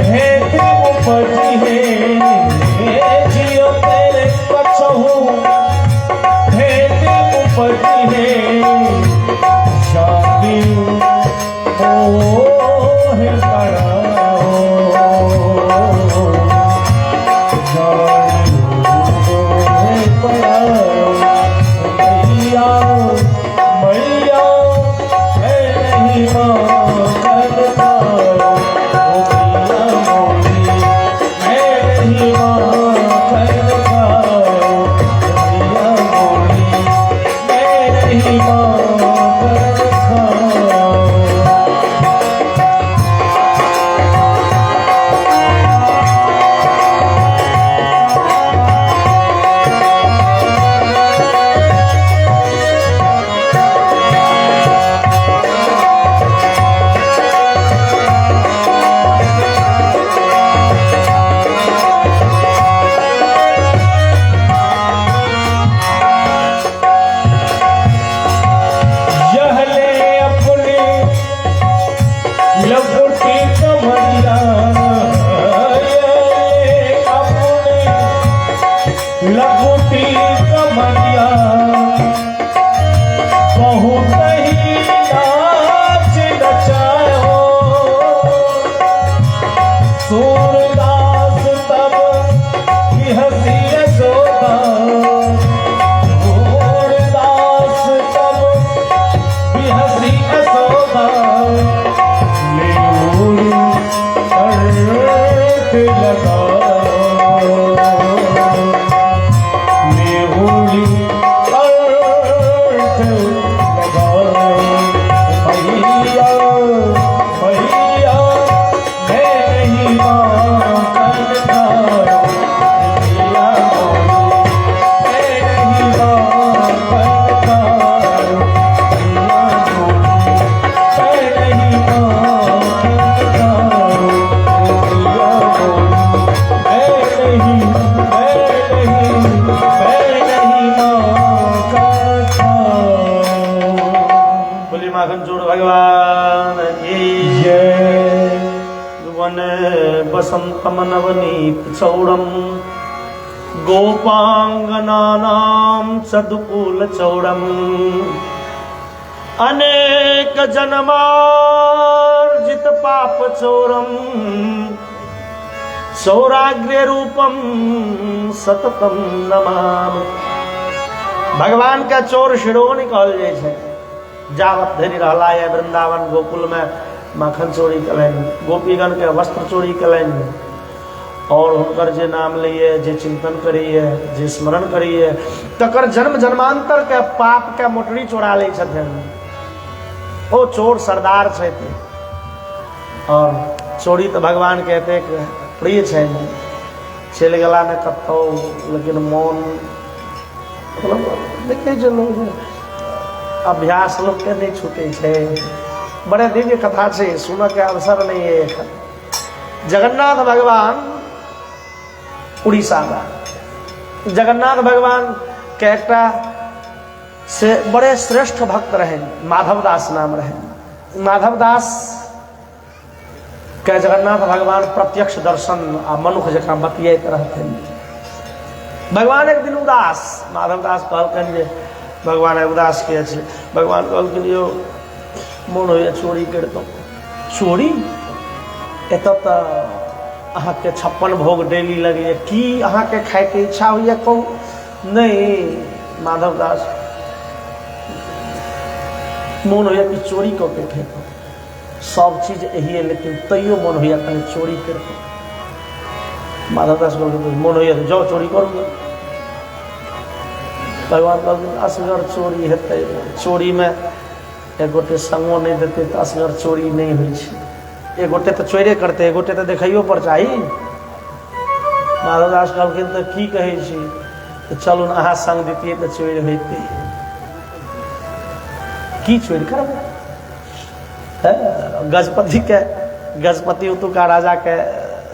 भेद उपजी है जियो तेरे कछहु भेद उपजी है शादी मोह कराओ शादी मोह कराओ मैया मैया है नहीं माँ कर पाओ लघुटी कमरिया बहुत ही नाच नचायो सूरदास तब की हंसी यशोदा सूरदास तब की हंसी यशोदा लगा माखन चूड़ भगवान वन बसंतम नवनीत चौड़म गोपांगनानां सदुकूल चौड़म अनेक जन्मार्जित पाप चौरम सौराग्र्य रूपम सततम नमामि। भगवान का चोर शिरोमणि कहल जाय छै। जावत धरि रहला है वृंदावन गोकुल में माखन चोरी कलनि, गोपीगण के वस्त्र चोरी कलनि और हुनकर जे नाम लिए जे चिंतन करिए जे स्मरण करिए तकर जन्म जन्मांतर के पाप के मोटरी चोरा लै छथिन। ओ चोर सरदार छथि और चोरी तो भगवान के एतेक प्रिय छनि। चलि गेला ने कतौ लेकिन मौन देखे छै लोग अभ्यास लोग के नहीं छूटे छे। बड़े दिव्य कथा छे, सुन के अवसर नहीं है। जगन्नाथ भगवान उड़ीसा में जगन्नाथ भगवान के एकटा से बड़े श्रेष्ठ भक्त रहे, माधवदास नाम रहे। माधवदास के जगन्नाथ भगवान प्रत्यक्ष दर्शन आ मनुख जकाँ बतियात रहते। भगवान एक दिन उदास, माधवदास कहलकन जे भगवान उदास किया छे। भगवान कहलखिन यो मोन होइए चोरी करतौ। चोरी एत तो अहाँ के 56 भोग डेली लगे की अहाँ के खाए के इच्छा होइए कहू। नहीं माधवदास मोन होइए कि चोरी कऽ के खेतौ, सब चीज यही है लेकिन तैयो मन होइए कहीं चोरी करतौ। माधवदास कहलखिन मोन होइए तो जाओ चोरी करूँगा। भगवान कहलखिन असगर चोरी हेतै, चोरी में एक गोटे संगो नहीं देते तो असगर चोरी नहीं हुई छै। एक गोटे तो चोरे करते, एक गोटे तो देखइयो पर चाही। माधवदास कहलखिन तो की कहै छी, तो चलू अहाँ संग देतियै तो चोरी होइतै। की चोरी करबै? गजपति के गजपति ओतुका राजा के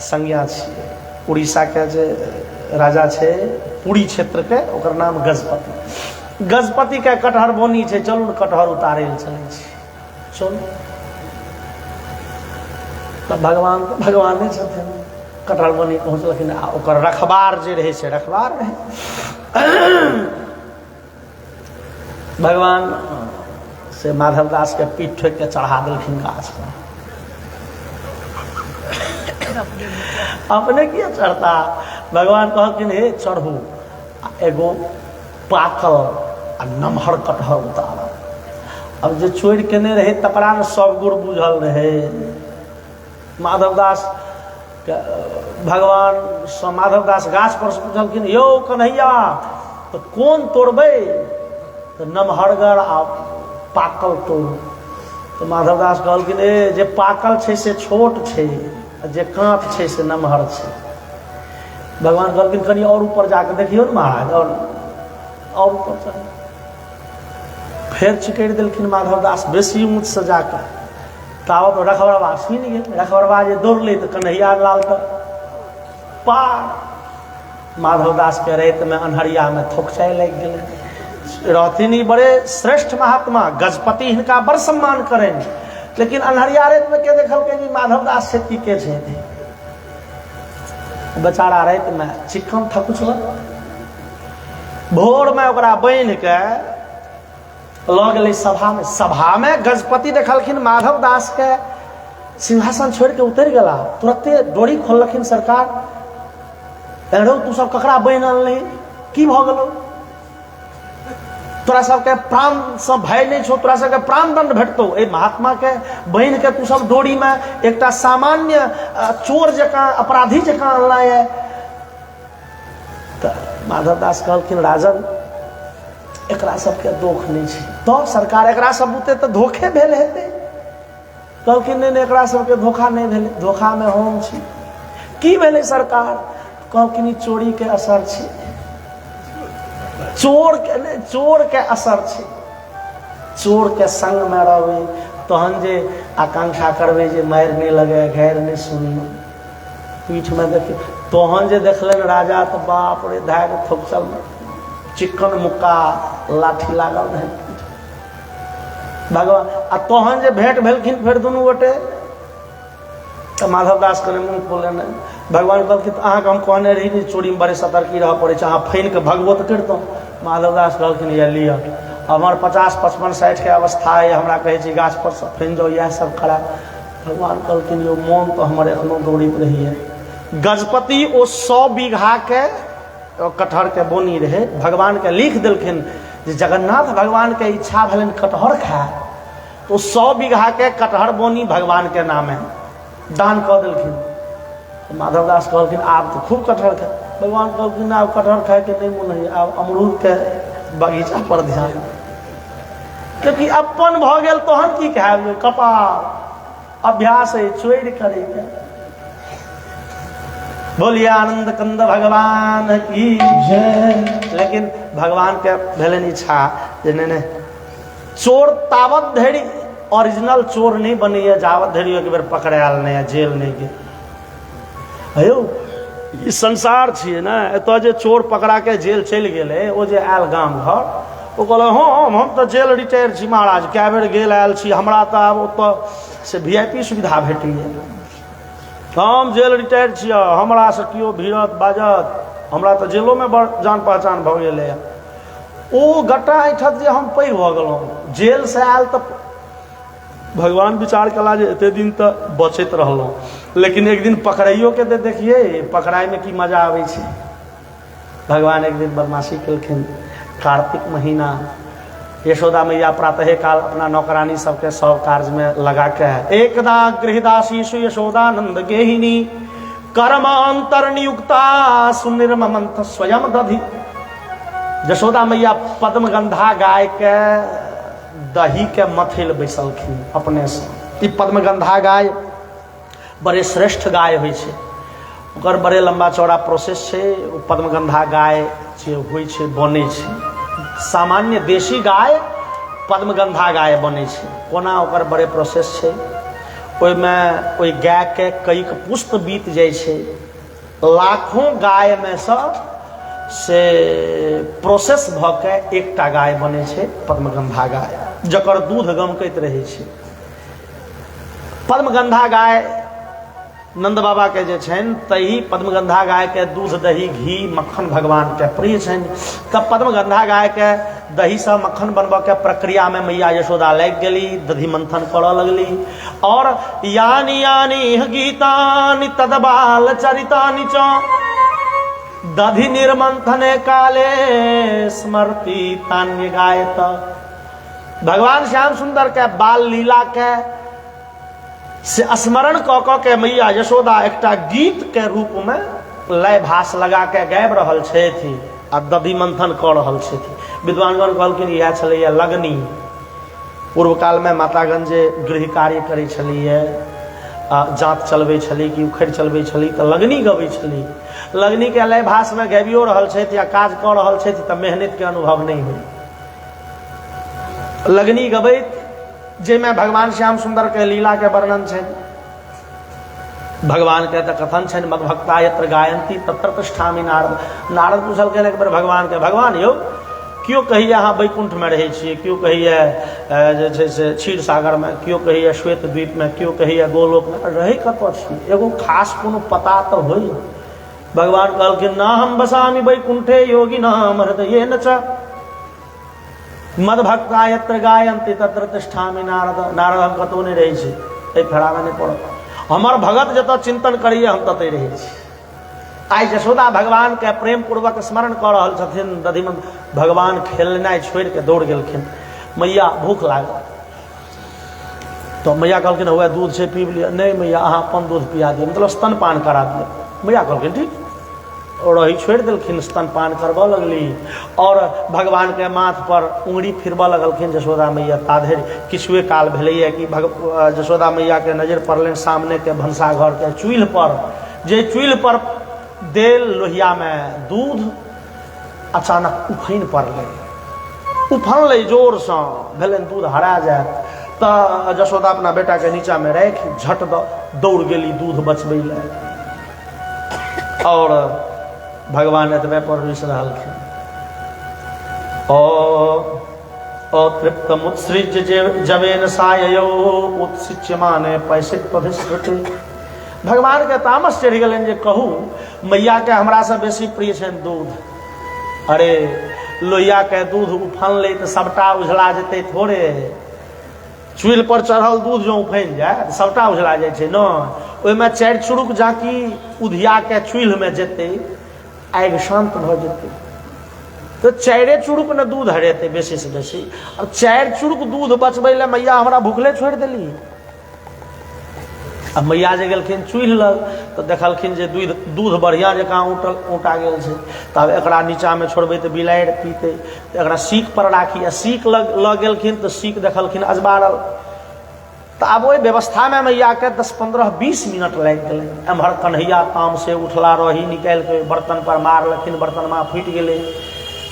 संज्ञा छियै। उड़ीसा के जे राजा छे पुरी क्षेत्र के, ओकर नाम गजपति। गजपति के कटहर बोनी छे, चलू कटहर उतारे चले छी। चलू भगवाने छथिन कटहर बनी पहुँचलखिन आ ओकर रखबार जे रहे से रखबार रहे भगवान से माधव दास के पीठ ठोक के चढ़ा देलखिन गाछ पर। अपने किया चढ़ता? भगवान कहलखिन हे चढ़ू एगो पाकल आ नमहर कटहर उतार। अब जो छोड़ के नहीं रहे तकरा में सब गुड़ बुझल रहे। माधवदास भगवान माधवदास गाछ पर से पूछलखिन यौ कन्हैया तो कौन तोड़बे? तो नमहरगर आ पाकल तोड़ू। तो माधवदास कहलखिन ए जे पाकल छै से छोट छै, जे काँट छै से नमहर छै। भगवान कहलखिन कनी और ऊपर जाके देखियो ने महाराज, और ऊपर चल। फिर चिकड़ दिलखिन माधवदास बेसी ऊँच से जाकर। तावत रखबरवा सुन गेल। रखबरवा जे दौड़ले तो कन्हैया लाल तो पार। माधवदास के रेत में अन्हरिया में थोकचाई लग गए। रहथिन बड़े श्रेष्ठ महात्मा, गजपति हिनका बड़ सम्मान करें, लेकिन अन्हरिया रेत में के देखल के माधवदास से टीके छे। बेचारा रेत में चिक्कन थकुचल। भोर में ओकरा बांध के लऽ गेलै सभा में। सभा में गजपति देखलखिन माधवदास के सिंहासन छोड़ के उतर गला। तुरंते डोरी खोलखिन सरकार। एड़ो तू सब ककरा बांध अनलही, की भ गेलो? तोरा सबके प्राण से भय नहीं छो, तोरा सबके प्राण दंड भेटतो। ए महात्मा के बांध के तू सब डोरी में एकटा सामान्य चोर जकां अपराधी जकां अनला है। तो माधवदास कहलखिन राजन एकरा सबके दोख नहीं छै। तो सरकार एकरा सब बुते तो धोखे भेल हेतै। कहलखिन नहीं एकरा सबके धोखा नहीं भेलै, धोखा में हम छी। की भेलै सरकार? कहलखिन चोरी के असर छै। चोर के असर छै। चोर के संग में रहबै तहन जे आकांक्षा करबै जे मारि नहीं लगे, घेर नहीं सुनी, पीठ में देखी। तहन जे देखलन राजा तो बाप रे धाग थोकचल चिक्कन मुक्का लाठी लागल रहे भगवान। आ तहन जे भेंट भेलखिन फिर दुनू गोटे तो माधवदास के मुँह खोले नहीं। भगवान कहलखिन अहाँ के हम कहने रही चोरी में बड़े सतर्की रह पड़े, अहाँ फाइन के भगवत करतौ। माधवदास कहलखिन ये लिया हमार 50, 55, 60 के अवस्था है, हमरा कहे छी गाछ पर से फाइन जाओ, यह सब खड़ा। भगवान कहलखिन यो मोन तो हमर एखनो दौड़ित रही है। गजपति ओ 100 बीघा के कटहर के बोनी रहे। भगवान के लिख दिलखिन जे जगन्नाथ भगवान के इच्छा भेलन कटहर खाए, तो 100 बीघा के कटहर बोनी भगवान के नामे दान कऽ देलखिन। तो माधवदास कहलखिन आब तो खूब कटहर खाए। भगवान कहलखिन आब कटहर खाए के नहीं मन है, आब अमरूद के बगीचा पर ध्यान, क्योंकि अपन भ गेल तहन की कहब कपाल अभ्यास है चोर करे के। बोलिए आनंद कंद भगवान की जय। लेकिन भगवान के भेलन इच्छा जे नहीं चोर तावत धरि ओरिजिनल चोर नहीं बने जावत धरि एक बेर पकड़ायल नहीं, जेल नहीं गए। अयो ई संसार छिए ना, एतऽ जे चोर पकड़ा के जेल चलि गेले, ओ जे आयल गाम घर ओ कहल हम तो जेल रिटायर छी महाराज, कए बेर गेल आयल छी, हमरा तो आब ओतऽ से VIP सुविधा भेटैए। हम जेल रिटायर छियै, हमरा से कियो भिड़त बाजत, हमरा तो जेलो में बड़ जान पहचान भ गेलै। ओ गट्टा ऐठत जे हम पैघ भ गेलहुँ, जेल से आयल तो भगवान विचार कला जे एते दिन तो बचैत रहलहुँ, लेकिन एक दिन पकड़ाइयो के दे देखिए पकड़ाई में की मजा आबै छै। भगवान एक दिन बदमाशी केलखिन। कार्तिक महीना यशोदा मैया प्रातः काल अपना नौकरानी सबके सब कार्य में लगा के एकदा गृहदासीषु यशोदानंद गेहिनी कर्मांतर नियुक्ता सुनिर्ममंथ स्वयं दधि। यशोदा मैया पद्मगंधा गाय के दही के मथेल बैसलखिन अपने से। पद्मगंधा गाय बड़े श्रेष्ठ गाय होइ छै, ओकर बड़े लंबा चौड़ा प्रोसेस छै। पद्मगंधा गाय जे होइ छै बनै छै, सामान्य देशी गाय पद्मगंधा गाय बनै छै। कोना ओकर बड़े प्रोसेस छै। ओहिमे ओहि गाय के कईक पुष्प बीत जाइ छै, लाखों गाय में से प्रोसेस भ के एकटा गाय बनै छै पद्मगंधा गाय, जकर दूध गमकैत रहै छै। पद्मगंधा गाय नंद बाबा के जे छनि तही पद्मगंधा गाय के दूध दही घी मक्खन भगवान के प्रिय छनि। तब पद्मगंधा गाय के दही से मक्खन बनबऽ के प्रक्रिया में मैया यशोदा लग गेली, दधि मंथन करऽ लगली। और यानी यानी गीतानि तदबाल चरितानि च दधि निर्मंथने काले स्मृति तान्य गायत। भगवान श्याम सुंदर के बाल लीला के से स्मरण क के मैया यशोदा एकटा गीत के रूप में लय भास लगा के गाबि रहल छथि आ दधि मंथन कऽ रहल छथि। विद्वानगण कहलखिन इएह छलैया लगनी। पूर्व काल में मातागण जे गृह कार्य करै छलियै, जांत चलबै छली कि उखड़ि चलबै छली तऽ लगनी गबै छली। लगनी के लय भास में गाबियो रहल छथि या काज कऽ रहल छथि तऽ मेहनत के अनुभव नहीं हुई। लगनी गबैत जेमे भगवान श्याम सुंदर के लीला के वर्णन छनि। भगवान के तऽ कथन छनि मदभक्ता यत्र गायन्ति तत्र तिष्ठामि नारद। नारद पूछलखिन एक बेर भगवान के, भगवान यौ क्यों कहिए अहाँ वैकुंठ में रहै छियै, क्यों कहिए जे छै से क्षीर सागर में, क्यों कहिए श्वेत द्वीप में, क्यों कहिए गोलोक में, रहै कतऽ छी, एगो खास कोनो पता तऽ होइ। भगवान कहलखिन ना हम बसामि वैकुंठे योगी नाम हृदये न च मदभक्ता यत्र गायन्ति तत्र तिष्ठामि नारद। नारद हम कतौ नहीं रहै छी, एहि फेरामे नहीं पड़त, हमर भगत जतऽ चिंतन करिए हम ततै रहै छी। आइ यशोदा भगवान के प्रेम पूर्वक स्मरण कऽ रहल छथिन। दधिमन भगवान खेलनाइ छोड़ि के दौड़ गेलखिन। मैया भूख लागल तो मैया कहलखिन हुए दूध छै पीब लिअ। नहीं मैया अहाँ अपन दूध पिया दिअ, मतलब स्तनपान करा दिअ। मैया कहलखिन ठीक, और रही छोड़ दिलखिन, स्तनपान करबऽ लगली। और भगवान के माथ पर उंगली फिरबऽ लगलखिन यशोदा मैया। ताधरि किछुए काल भेलैया कि यशोदा मैया के नजर पड़लनि सामने के भनसाघर के चूल्हि पर, जे चूल्हि पर देल लोहिया में दूध अचानक उफनि पड़लै, उफनलै जोर से, भेलनि दूध हरा जाए। तऽ यशोदा अपना बेटा के नीचा में राखि झट दौड़ गेली दूध बचबै ले। और भगवान एतबे पर रुस रहलखिन। तृप्त मुत्सृज जवेन साययो उत्सिच्यमाने पैसित पभिस्मृति। भगवान के तामस चढ़ि गेलनि जे कहू मैया के हमरा से बेसी प्रिय छनि दूध। अरे लोहिया के दूध उफनलै तऽ सबटा उझला जेतै थोड़े। चूल्हि पर चढ़ल दूध जो उफनि जाए तऽ सबटा उझला जाइ छै ने। ओहिमे चारि चुरुक जाकी उधिया के चूल्हि में जेतै, आगि शांत भऽ जेतै। तो चारिए चुरुक ने दूध हरेतै बेसी से बेसी। अब चारि चुरुक दूध बचबै ले मैया हमरा भूखले छोड़ि देली। अब मैया जे गेलखिन चूल्हि लग तऽ देखलखिन जे दूध बढ़िया जकाँ औंटा गेल छै। तब एकरा नीचा में छोड़बै तऽ बिलाड़ि पीतै, तऽ एकरा सीख पर राखी। आ सीख लग गेलखिन तऽ सीख देखलखिन अजबारल। तो अब ओहि व्यवस्था में मैया के 10-15-20 मिनट लागि गेलै। एम्हर कन्हैया ताम से उठला रही निकालि के बर्तन पर मारलखिन, बर्तन में फूटि गेलै।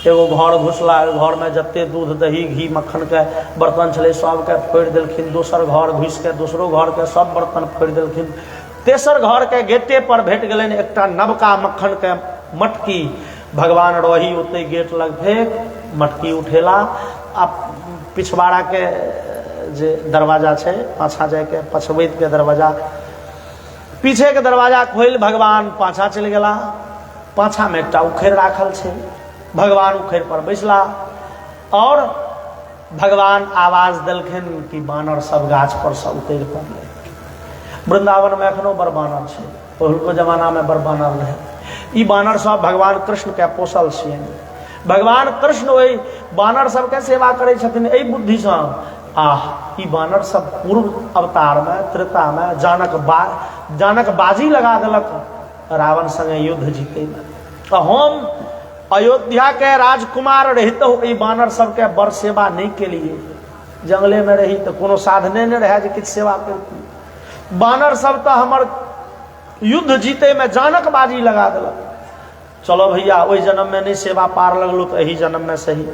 एगो घर घुसला, घर में जते दूध दही घी मक्खन के बर्तन छलै सबके फोड़ि देलखिन। दोसर घर घुसि के दोसरो घर के सब बर्तन फोड़ि देलखिन। तेसर घर के गेटे पर भेट गेलनि एकटा नवका मक्खन के मटकी। भगवान रही ओते गेट लग फेंक, मटकी उठेला। आ पिछवाड़ा के जे दरवाजा छै, पाछा जाके पछवैत के दरवाजा, पीछे के दरवाजा खोलि भगवान पाछा चलि गेला। पाछा में एकटा उखैड़ राखल छै। भगवान उखैड़ पर बैसला और भगवान आवाज देलखिन कि बानर सब गाछ पर से उतरि पड़लै। वृंदावन में एखनो बड़ बानर छै, पहिलुको जमाना में बड़ बानर रहे। ई बानर सब भगवान कृष्ण के पोसल छियनि। भगवान कृष्ण ओहि बानर सबके सेवा करै छथिन एहि बुद्धि से। ई बानर सब पूर्व अवतार में त्रेता में जानक बाजी लगा देलक रावण संगे युद्ध जीते में। तो हम अयोध्या के राजकुमार रहितो ई बानर सबके बड़ सेवा नहीं केलिए। जंगले में रही तो कोनो साधने नहीं रहे जे किछु सेवा करती। बानर सब तो हमर युद्ध जीते में जानक बाजी लगा देलक। चलो भैया ओहि जन्म में नहीं सेवा पार लगलो तो यही जन्म में सही।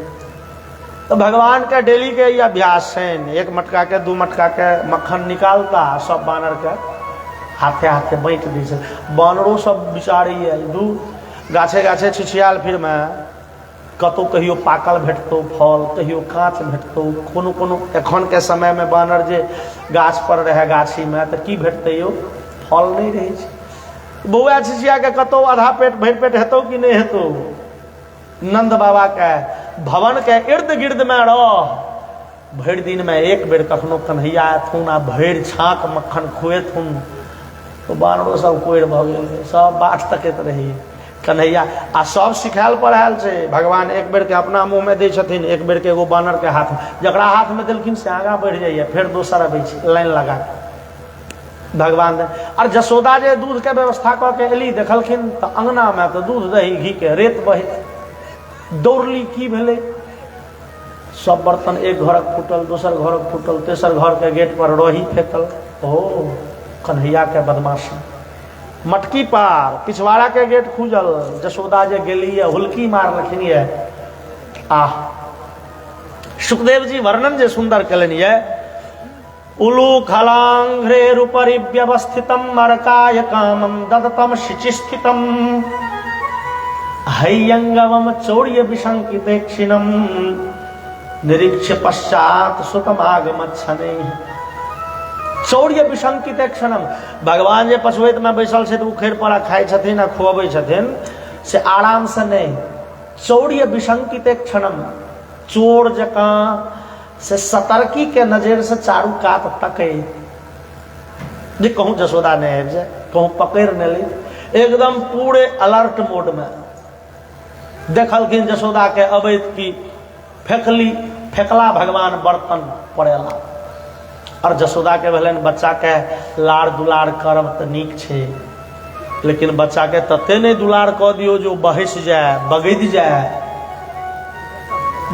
तो भगवान के डेली के ये अभ्यास है, एक मटका के 2 मटका के मक्खन निकालता, सब बानर के हाथे हाथे बैठ दी छै। बानरो सब बिचारी है दू गाछे गाछे छिछियाल फिर में कतौ कहियो पाकल भेटतौ फल, कहियो काँच भेटतौ। कोनो एखन के समय में बानर जे गाछ पर रहे गाछी में तो की भेटतै यो फल नहीं रहे छै। बौआ छिछिया के कतौ आधा पेट भरि पेट हेतौ कि नहीं हेतौ। नंद बाबा के भवन के इर्द गिर्द में रह, भरि दिन में एक बेर कखनो कन्हैया एथुन आ भरि छाक मक्खन खुएथुन तो बानरो सब कोरि भऽ गेल, सब बाट तकैत रही कन्हैया। आ सब सिखायल पढ़ायल छै। भगवान एक बेर के अपना मुंह में दै छथिन, एक बेर के एगो बानर के हाथ में, जकरा हाथ में देलखिन से आगा बढ़ि जाइए, फिर दोसर अबै छै लाइन लगा के भगवान दे। और जसोदा जे दूध के व्यवस्था कऽ के एली देखलखिन तऽ अंगना में तऽ दूध दही घी के रेत बहैत, दौड़ली की भेलै, सब बर्तन एक घरक फूटल, दोसर घरक फूटल, तेसर घर के गेट पर रही फेंकल। ओ कन्हैया के बदमाशी। मटकी पार पिछवाड़ा के गेट खुजल, जसोदा जे गेली है हुलकी मारलखिन है। आह सुखदेव जी वर्णन जे सुंदर कलन है। उलू खलांघ्रेरुपरि व्यवस्थितम मरकाय कामम ददतम शिचिस्थितम हयंगवम चौर्य विशंकितेक्षिणम निरीक्ष्य पश्चात सुतमागमच्छने। चौर्य विशंकित क्षणम, भगवान जे पछुएत में बैसल छै उखैड़ पर खाइ छथिन आ खुअबै छथिन से आराम से नहीं, चौर्य विशंकित क्षणम, चोर जकां से सतर्की के नजर से चारू कात तकै जे कहूँ जसोदा नहीं आबि जाए, कहूँ पकड़ नहीं ले, एकदम पूरे अलर्ट मोड में। देखलखिन जसोदा के अबैत की फेंकला भगवान बर्तन पड़ेला। और जसोदा के भेलन बच्चा के लाड़ दुलार करब तऽ नीक छै, लेकिन बच्चा के तते नहीं दुलार कऽ दियौ जो बहस जाए बगैद जाए।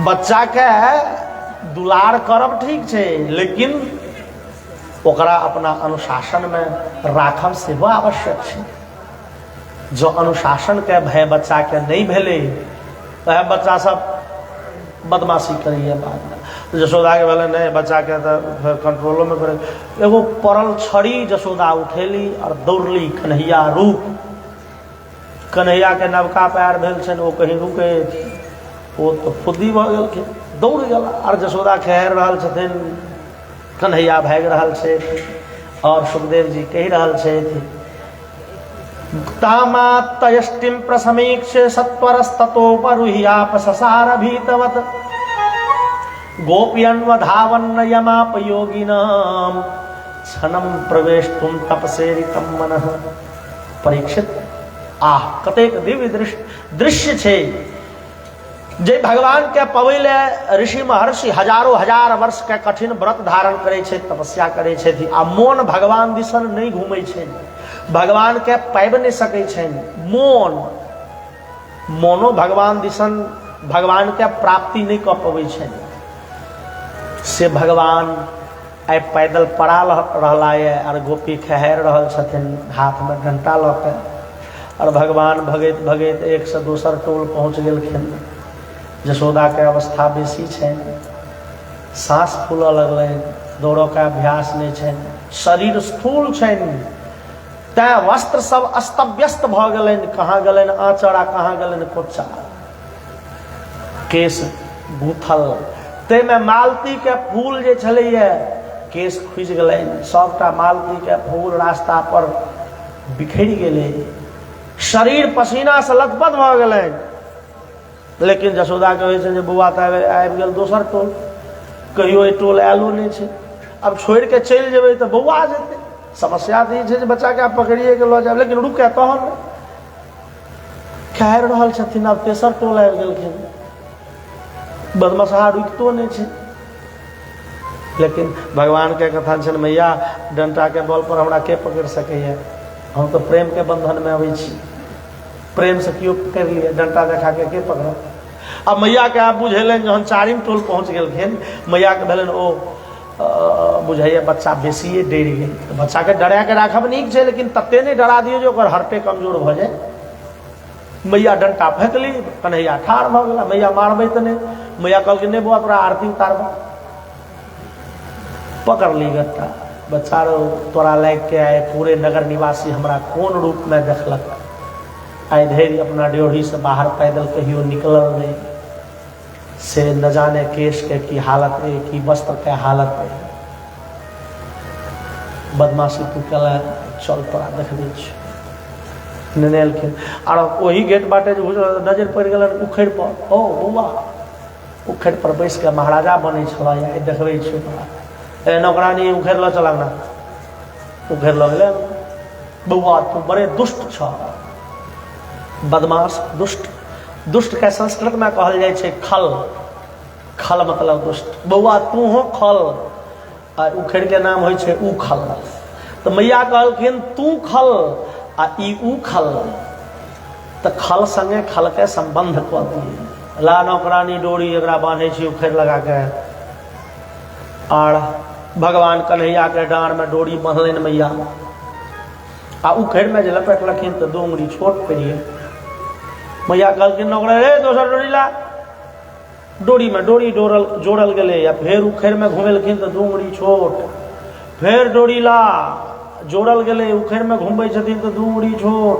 बच्चा के दुलार करब ठीक छै, लेकिन ओकरा अपना अनुशासन में राखब सेहो आवश्यक छै। जो अनुशासन के भय बच्चा के नहीं भेलै, वह बच्चा सब बदमाशी करिए बाद में। जसोदा के भेलै नहीं, बच्चा के तो कंट्रोलो में करे। एगो पड़ल छड़ी जसोदा उठेली और दौड़ली कन्हैया रूप। कन्हैया के नवका पैर भेल छनि, वो कहीं रुके, वो तो फुद्दी भऽ गेलखिन, दौड़ गेला। और जसोदा खेहर रहल छथिन, कन्हैया भागि रहल छै, और सुखदेव जी कहि रहल छथि तामात् तयष्टिं प्रसमीक्ष्य सत्वरस्ततो बरुह्याप ससार भीतवत् गोप्यन्वधावन्न यमापयोगिनां क्षणं प्रवेष्टुं तपसेरितं मनः। परीक्षित आह कतेक दिव्य दृश्य छै जे भगवान के पवैले ऋषि महर्षि हजारों हजार वर्ष के कठिन व्रत धारण करे छै, तपस्या करे छै, आ मोन भगवान दिसन नहीं घूमे छै, भगवान के पाबि नहीं सकै छै। मोनो भगवान दिसन भगवान के प्राप्ति नहीं कऽ पबै छै। से भगवान आइ पैदल पड़ा रहला है और गोपी खहर रहल छथिन हाथ में डंटा लऽ के, और भगवान भगैत भगैत एक से दोसर टोल पहुँच गेलखिन। जसोदा के अवस्था बेसी छै, सांस फूलऽ लगलै, दौड़ो के अभ्यास नहीं छै, शरीर स्थूल छै, तैं वस्त्र सब अस्तव्यस्त भऽ गेलनि, कहाँ गेलनि आँचर आ कहाँ गेलनि कोच्चा, केश गूथल, ताहिमे मालती के फूल जे छलैया केश खुजि गेलनि, सबटा मालती के फूल रास्ता पर बिखरि गेलै, शरीर पसीना से लथपथ भऽ गेलनि। लेकिन जसोदा के होइ छै जे बौआ तऽ आबि गेल दोसर टोल, कहियो टोल आयलो नहीं छै, अब छोड़ि के चलि जेबै तऽ बौआ जेतै। समस्या तऽ ई छै जे बच्चा के आप पकड़िए के लऽ जायब, लेकिन रुके तहन खैर रहल छथिन, आब तेसर टोल आबि गेलखिन, बदमशहा रुकितो नहीं छै। लेकिन भगवान के कथा छनि मैया डंटा के बल पर हमरा के पकड़ सकैया, हम तो प्रेम के बंधन में अबै छी, प्रेम से क्यों पकड़ लिया, डंटा देखा के पकड़। अब मैया के आप बुझेलन जहन चारिम टोल पहुँच गेलखिन, मैया के भेलन ओ बुझाइए बच्चा बेसिए डरि गेल, तो बच्चा के डरा के राखब नीक छै, लेकिन तते नहीं डरा दियौ जे ओकर हर्टे कमजोर भऽ जाए। मैया डंटा फेंकली, कन्हैया ठाढ़ भऽ गेला, मैया मारबै तऽ नहीं, मैया कहलकै नहीं बौआ तोरा आरती उतारबा, पकड़ ली गट्टा, बच्चा रो तोरा लाग के आए, पूरे नगर निवासी हमरा कोन रूप में देखलक, आइ धरि अपना ड्योढ़ी से बाहर पैदल कहियो निकलल नहीं, से न जाने केश के की हालत है, की वस्त्र के हालत है, बदमाशी तू कल चल तोरा देखबे नेने एलखिन और वही गेट बाटे नजर पड़ गल उखड़ पर। ओ बौआ उखड़ पर बैस के महाराजा बने छल देखबे ए नौकरानी उखड़ ल चल ना उखड़ ल गेले बौआ तू बड़े दुष्ट छ बदमाश दुष्ट। दुष्ट के संस्कृत में कहल जाए छे खल। खल मतलब दुष्ट। बौआ तू हो खल और उखड़ के नाम होय छे उखल। तो मैया कहलखिन तू खल आ ई उखल तो खल संगे खल के संबंध क दिए। ला नौकरानी डोरी एकरा बांधे छी उखड़ लगा के और भगवान कन्हैया के डांर में डोरी बांधलिन मैया आ उखड़ में जे लपेटलखिन तो 2 उंगली छोट पड़िए। मैया कहलखिन नौकरा रे दोसर डोरी ला। डोरी में डोरी जोड़ल गले या फिर उखड़ में घुमेलखिन तो 2 उंगली छोट। फिर डोरी ला जोड़ल गले उखड़ में घूमे छथिन तो 2 उंगली छोट।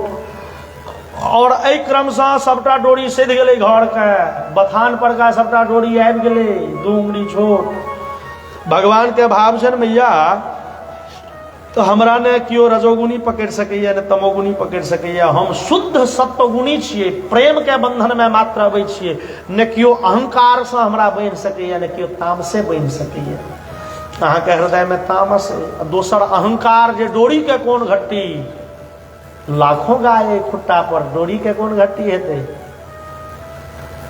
और एहि क्रम से सबटा डोरी सिध गले घर के बथान पर का सबटा डोरी आबि गले 2 उंगली छोट। भगवान के भाव छन मैया तो हमरा ने कियो रजोगुनी पकड़ सकैया ने तमोगुनी पकड़ सकैया। हम शुद्ध सत्वगुणी छियै प्रेम के बंधन में मात्र अबै छियै ने कियो अहंकार से हमरा बनि सकैया ने कियो तामसे बनि सकैया। अहाँ के हृदय में तामस दोसर अहंकार जे डोरी के कोन घट्टी लाखों गाय खुट्टा पर डोरी के कोन घट्टी हेतै।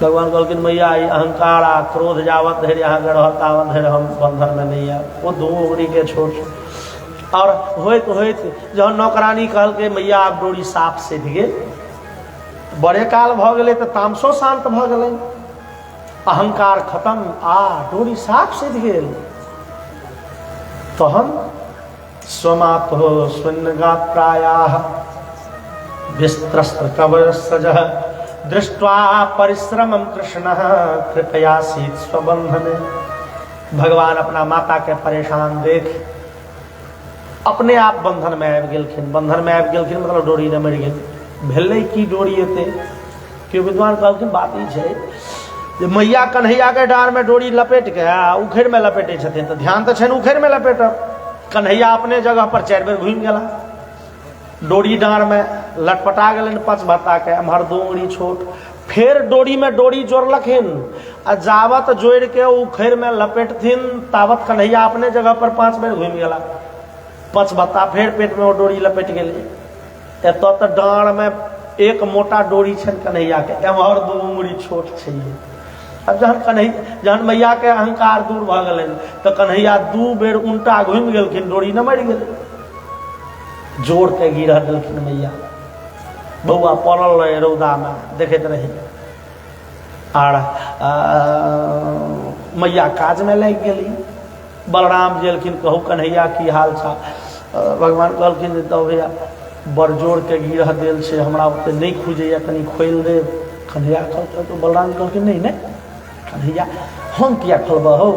भगवान कहलखिन मैया ई अहंकार आ क्रोध जावत धरि अहाँ के रहत तावत धरि हम बंधन में नहीं आब। वो 2 उंगली के छोट और होइत होइत जहन नौकरानी कहल के मैया आप डोरी साफ सिध गेल बड़े काल भ गेलै तो तामसो शांत भ गेलै अहंकार खत्म आ डोरी साफ सिध गेल। तहन स्वमातो स्वन्गात्रायाः विस्त्रस्त्र कवचसजः दृष्ट्वा परिश्रमं कृष्णः कृपयासीत् स्वबंधने। भगवान अपना माता के परेशान देख अपने आप बंधन में आबि गेलखिन। बंधन में आबि गेलखिन मतलब डोरी न मरि गेल। भेलै की डोरी एते कि विद्वान कहलखिन बात ई छै जे मैया कन्हैया के डार में डोरी लपेट के उखड़ में लपेटे छथिन तो ध्यान तो छनि उखड़ में लपेटब। कन्हैया अपने जगह पर 4 बेर घुमि गेला डोरी डार में लटपटा गेलन 5 भत्ता के एम्हर 2 उंगली छोट। फिर डोरी में डोरी जोड़लखिन आ जावत जोड़ के उखड़ में लपेटथिन तावत कन्हैया अपने जगह पर 5 बेर घुमि गेला 5 भत्ता फिर पेट में वो डोरी लपेट गेलै। एत तो डाँड़ में एक मोटा डोरी छनि कन्हैया के एम्हर 2 उंगली छोट छै। अब जहन मैया के अहंकार दूर भ गेलै तो कन्हैया 2 बेर उल्टा घुमि गेलखिन डोरी न मरि गेलै। जोड़ के गिरह देलखिन मैया। बौआ पड़ल रहे रौदा में देखैत रही और मैया काज में लागि गेली। बलराम जी एलखिन कहू कन्हैया की हाल छा। भगवान कहलखिन तो भैया बड़ जोड़ के गिरह देल छै हमरा ओते नहीं खुजैया कनी खोलि दे। कन्हैया कहलकै तो बलराम कहलखिन नहीं नहीं कन्हैया हम किया खोलबह हो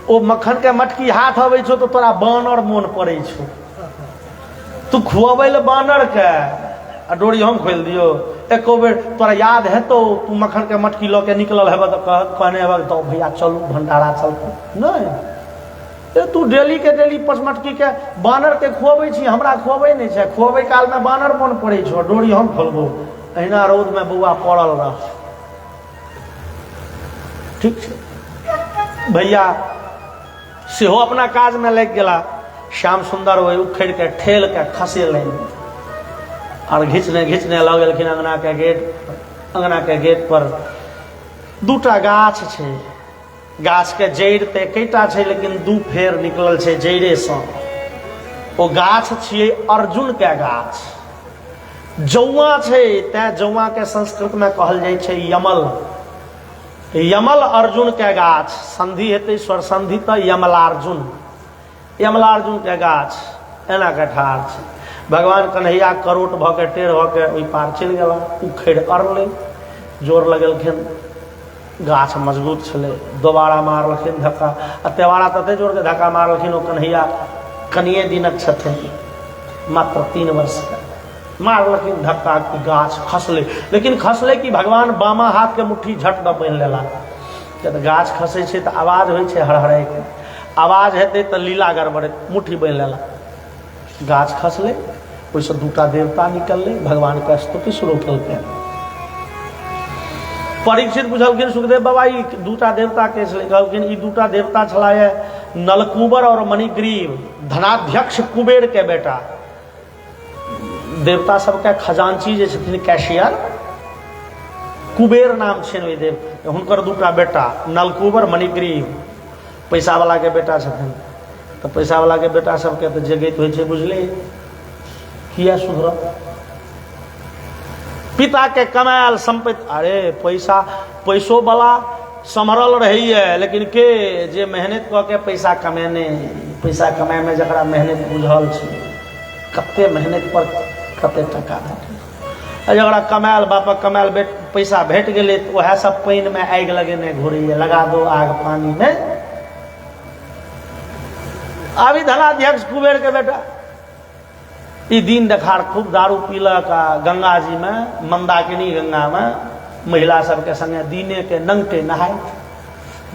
ओ मक्खन के मटकी हाथ अबै छौ तो तोरा बानर मोन पड़ै छौ। तू खुआबै ले बानर के आ डोरी हम खोलि दियो। एको बेर तोरा याद हेतौ तू मक्खन के मटकी लऽ के निकलल हेबह तो कहने हेबह तो भैया चलू भंडारा चलतौ। नहीं तू डेली के डेली 5 मटकी के बानर के खुआबै छी हमरा खुआबै नहीं छै। खुआबै काल में बानर मोन पड़ै छौ डोरी हम खोलबो। अहिना रौद में बौआ पड़ल रह। ठीक छै भैया सेहो अपना काज में लागि गेला। श्याम सुंदर वही उखड़ के ठेल के खसेलनि और घिचने घिचने लग गेलखिन अंगना के गेट। अंगना के गेट पर 2टा गाछ छै। गाछ के जड़ि ते एकेटा छै लेकिन 2 फेर निकलल छै जड़े से। ओ गाछ छियै अर्जुन के गाछ। जौआ छै तैं जौआ के संस्कृत में कहल जाइ छै यमल। यमल अर्जुन के गाछ संधि हेतै स्वर संधि तो यमलार्जुन। यमलार्जुन के गाछ एना के ठाढ़ छै। भगवान कन्हैया करोट भ के टेढ़ भ के ओहि पार चलि गेला। उखड़ अरलै जोर लगेलखिन गाछ मजबूत छलै दोबारा मारलखिन धक्का आ तेवारा तते जोर के धक्का मारलखिन ओ कन्हैया कनिए दिनक छथिन मात्र 3 वर्ष के मारलखिन धक्का की गाछ खसलै। लेकिन खसलै कि भगवान बामा हाथ के मुट्ठी झट द बांधि लेला। जब गाछ खसै छै तऽ आवाज होइ छै हड़हड़ाइ के। आवाज हेतै तऽ लीला गड़बड़े मुट्ठी बांधि लेला। गाछ खसले, ओहिसँ दूटा देवता निकलले, भगवान के स्तुति शुरू केलकै। परीक्षित पूछलखिन सुखदेव बाबा ई दूटा देवता के छलै? कहलखिन ई दूटा देवता छलाए नलकूबर और मणिग्रीव, धनाध्यक्ष कुबेर के बेटा। देवता सबके खजांची जे छथिन कैशियर, कुबेर नाम छनि ओहि देव, हुनकर दूटा बेटा नलकूबर मणिग्रीव, पैसा वाला के बेटा छथिन। तो पैसा वाला के बेटा सबके तो जगत होइ छै, बुझले किया सुधर। पिता के कमायल संपत्ति, अरे पैसो वाला समरल रही है, लेकिन के जे मेहनत कऽ के पैसा कमेने, पैसा कमाए में जकरा मेहनत बुझल छै, कते मेहनत पर कते टका भेटल, जकरा कमायल बापक कमायल पैसा भेट गेलै तऽ वएह सब पानि में आगि लगेने घुरैया, लगा दो आग पानी में। अभी धनाध्यक्ष कुबेर के बेटा ई दिन देखार खूब दारू पीलक आ गंगा जी में, मंदाकिनी गंगा में महिला सबके संगे दीने के नंगटे नहाय।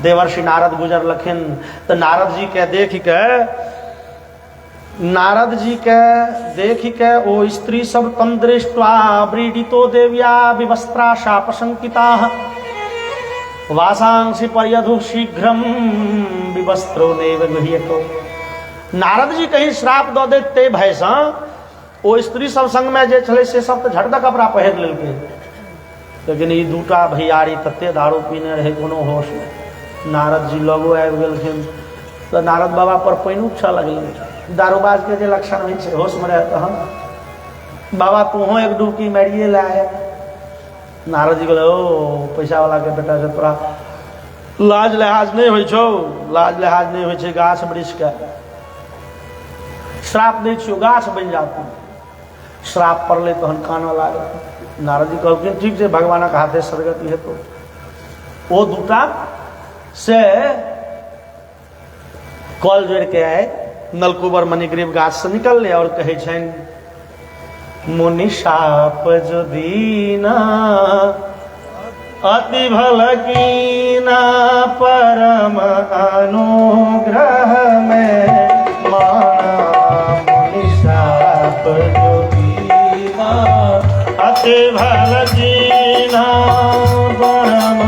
देवर्षि नारद गुजरलखिन तो नारद जी के देख के ओ स्त्री सब तम दृष्ट्वा व्रीडितो देव्या विवस्त्रा शाप संकिता वासांसी पर्यधु शीघ्रम विवस्त्रो नैव गृह्यतो। नारद जी कहीं श्राप दऽ दे ते भयसँ ओ स्त्री सब संग में जे छलै से सब तो झटका कपड़ा पहिर लेलकै, लेकिन ई दूटा भैयारी तते दारू पीने रहे कोनो होश नहीं। नारद जी लगो आबि गेलखिन तो नारद बाबा पर पानि उछा लगलै। दारूबाज के जे लक्षण होइ छै, होश में रहे तहन बाबा तूहो एक डुबकी मारिए लाए। नारद जी कहले ओ पैसा वाला के बेटा से तोरा लाज लिहाज नहीं होइ छौ, लाज लिहाज नहीं होइ छै, गाछ वृक्ष के श्राप दै छियौ, गाछ बनि जातू। श्राप पड़ले तहन कानऽ लागल। नारद जी कहलखिन ठीक छै, भगवानक हाथे सरगति हेतौ। ओ दूटा से कल जोड़ के आए, नलकूबर मणिग्रीव गाछ से निकलले और कहे छनि मुनि शाप जो दीना अति भल कीना परम अनुग्रह में माना। मुनि शाप जो दीना अति भल कीना परम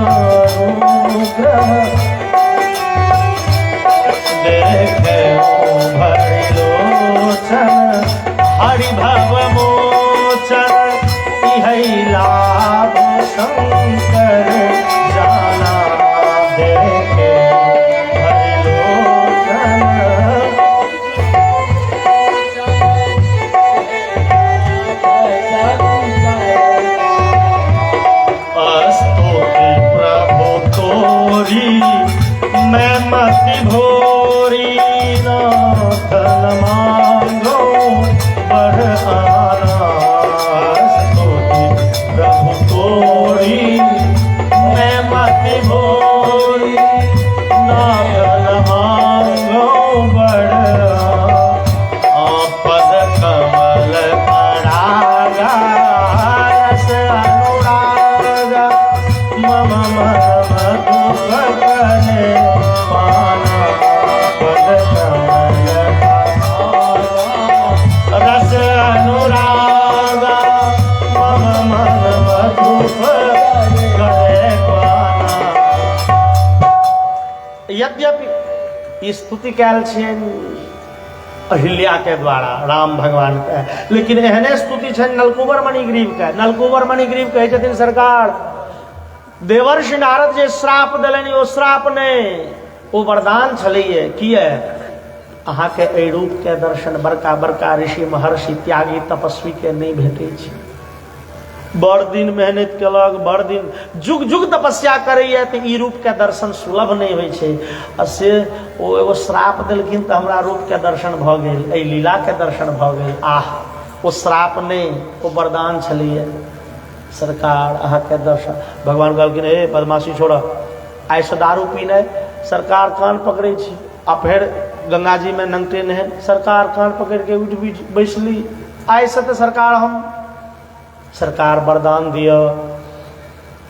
अनुग्रह देखे भलोचन हरि भव मोचन इहै लाभ शंकर जाना। देखे भलोचन अस्तुति प्रभु तोरी मैं मति भोरी ना धन मांगो बढ़ आना। स्तुति प्रभु तोरी मैं मति भोरी ना धन मांगो बढ़ आना। पद कमल परागा रस अनुरागा मम मन मधुर करे पाना। पद कमल रस अनुरागा मम मन मधुर करे पाना। यद्यपि स्तुति कैल छियनि अहिल्या के द्वारा राम भगवान के, लेकिन एहने स्तुति छनि नलकूबर मणिग्रीव के। नलकूबर मणिग्रीव कहै छथिन सरकार देवर्षि नारद जे श्राप देलनि ओ श्राप नहि, ओ वरदान छलैये। किए अहाँ के एहि रूप के दर्शन बड़का बड़का ऋषि महर्षि त्यागी तपस्वी के नहीं भेटै छै। बड़ दिन मेहनत केलक, बड़ दिन जुग जुग तपस्या करैया तऽ ई रूप के दर्शन सुलभ नहीं होइ छै। आ से ओ एगो श्राप देलखिन तऽ हमरा रूप के दर्शन भऽ गेल, एहि लीला के दर्शन भऽ गेल। आह ओ श्राप नहीं, ओ वरदान छलैया। सरकार अहाँ के दर्शन, भगवान कहलखिन हे बदमाशी छोड़, आइ से दारू पीनाइ। सरकार कान पकड़े छी आ फिर गंगा जी में नंगटे नहन। सरकार कान पकड़ के उठ बैसली, आइ से तो सरकार वरदान दियो।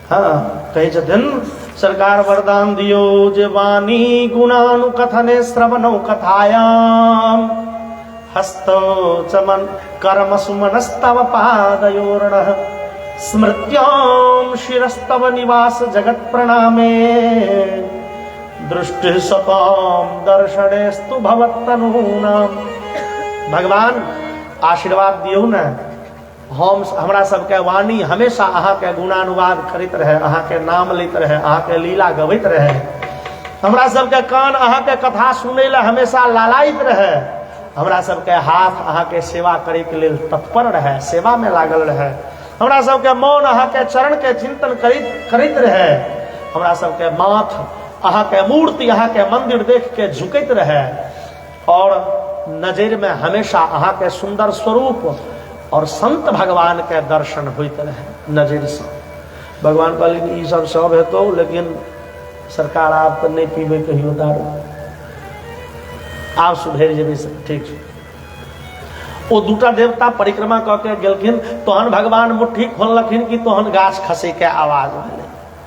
हाँ कहे छथिन सरकार वरदान दियो जे वाणी गुणानुकथने श्रवणो कथायाम हस्तो चमन कर्म सुमनस्तव पादयोर्णः स्मृत्यां शिरस्तव निवास जगत प्रणामे दृष्टि सताम दर्शनेस्तु भवत्तनूनाम। भगवान आशीर्वाद दियो न, हम हमरा सबके वाणी हमेशा अहाँ के गुणानुवाद करते रहे, अहाँ के नाम लेते रहे, अहाँ के लीला गबैत रहे, हमरा सबके कान अहाँ के कथा सुनै ला हमेशा लालायित रहे, हमरा सबके हाथ अहाँ के सेवा करे के लेल तत्पर रहे, सेवा में लागल रहे, हमरा सबके मौन अहाँ के चरण के चिंतन करैत रहे, हमरा सबके माथ अहाँ के मूर्ति अहाँ के मंदिर देख के झुकैत रहे, और नजर में हमेशा अहाँ के सुंदर स्वरूप और संत भगवान के दर्शन होते रहे नजर से। भगवान कहलिन ई सब हेतौ, लेकिन सरकार आप तो नहीं पीबे कहियो दारू, आप सुधर जेबे ठीक छै। ओ दूटा देवता परिक्रमा क के गेलखिन, तहन भगवान मुट्ठी खोललखिन कि तहन गाछ खसे के आवाज भेलै,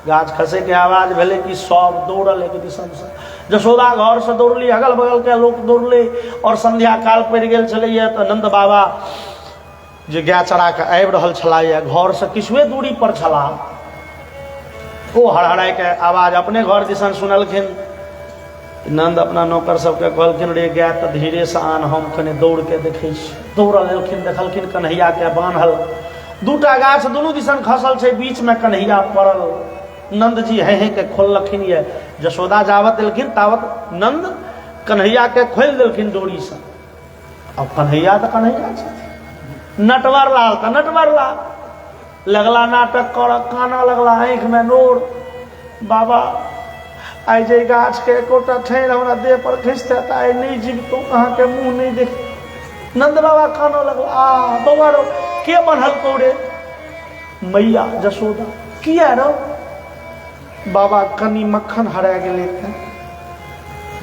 गाछ खसे के आवाज भेलै कि सब दौड़ल एक दिशा से। जशोदा घर से दौड़ली, अगल बगल के लोग दौड़ले, और संध्या काल पड़ गेल छलैया तऽ नंद बाबा जे गाय चरा के आबि रहल छलाह, घर से किछुए दूरी पर छलाह, ओ हड़हड़ाई के आवाज अपने घर दिसन सुनलखिन। नंद अपना नौकर सबके कहलखिन रे गाय तऽ धीरे से आन, हम कने दौड़ के देखै छी। दौड़ल एलखिन, देखलखिन कन्हैया के बान्हल, दूटा गाछ दुनू दिसन खसल छै, बीच में कन्हैया पड़ल। नंद जी हे के खोललखिन, ये जशोदा जावत एलखिन तावत नंद कन्हैया के खोल देलखिन डोरी से। अब कन्हैया तो कन्हैया छै, नटवर लाल तो नटवर लाल, लगला नाटक कर, काना लगला आंख में नोर। बाबा आई जे गाछ के एकोटा ठेर हमरा देह पर खिंचते त आई नहीं जीवतो, अहाँ के मुंह नहीं देख। नंद बाबा काना लगला, आ बाबा रो के बनल कोरे? मैया जशोदा। किया रो? बाबा कनी मक्खन हरा गेले थे।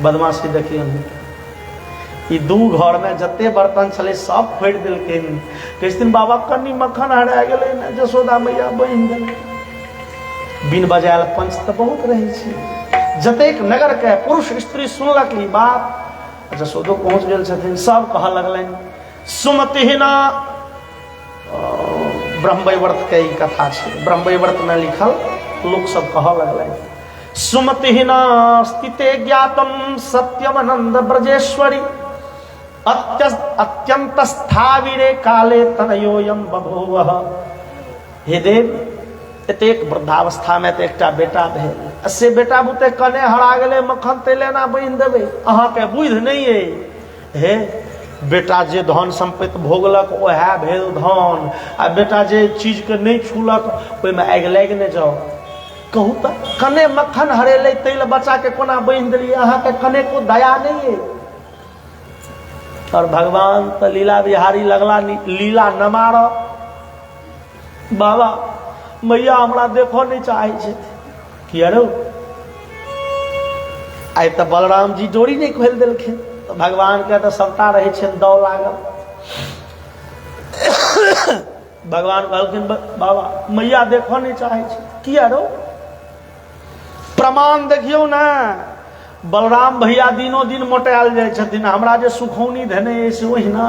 बदमाशी देखिए, ई दू घर में जते बर्तन छले सब फोड़ दिलखिन। किस दिन बाबा कनी मक्खन हरा गेले ने, जशोदा मैया बहिन गेल। बिन बजायल पंच तो बहुत रहे छी। जतेक नगर के पुरुष स्त्री सुनलक ई बात, जशोदो पहुंच गेल छथिन, सब कह लगलनि सुमतिहिना। ब्रह्मवैवर्त के ई कथा छै, ब्रह्मवैवर्त में लिखल, लोग सब कह लगलनि सुमतिहिना स्थिते ज्ञातम सत्यमनंद ब्रजेश्वरी अत्यंत स्थाविरे काले तनयोयम बभूवः। हे देव, एतेक वृद्धावस्था में एकटा बेटा भेल, से बेटा बुते कने हरा गेले, मक्खन तेले ना बनि देबै, अहाँ के बुझ नहीं है। हे बेटा जे धन संपत्ति भोगलक ओहे भेल धन, आ बेटा जे चीज के नहीं छूलक ओहि में आगि लागि ने जाओ। कहू तो कने मक्खन हरेले तैल बच्चा के कोना बनि देलिए, अहाँ के कने को दया नहीं है। और भगवान तो लीला बिहारी लगला, लीला न मार। बाबा मैया हमरा देखो नहीं चाहे छे। किया रो? आई तो बलराम जी डोरी नहीं खोल देलखिन, तो भगवान के तो सबटा रहे छे दौ लागल। भगवान कहलखिन बाबा मैया देखो नहीं चाहे छे। किया रो? प्रमाण देखियो ना, बलराम भैया दिनों दिन मोटायल जाय छथिन, हमरा जे सुखौनी धने से ओहिना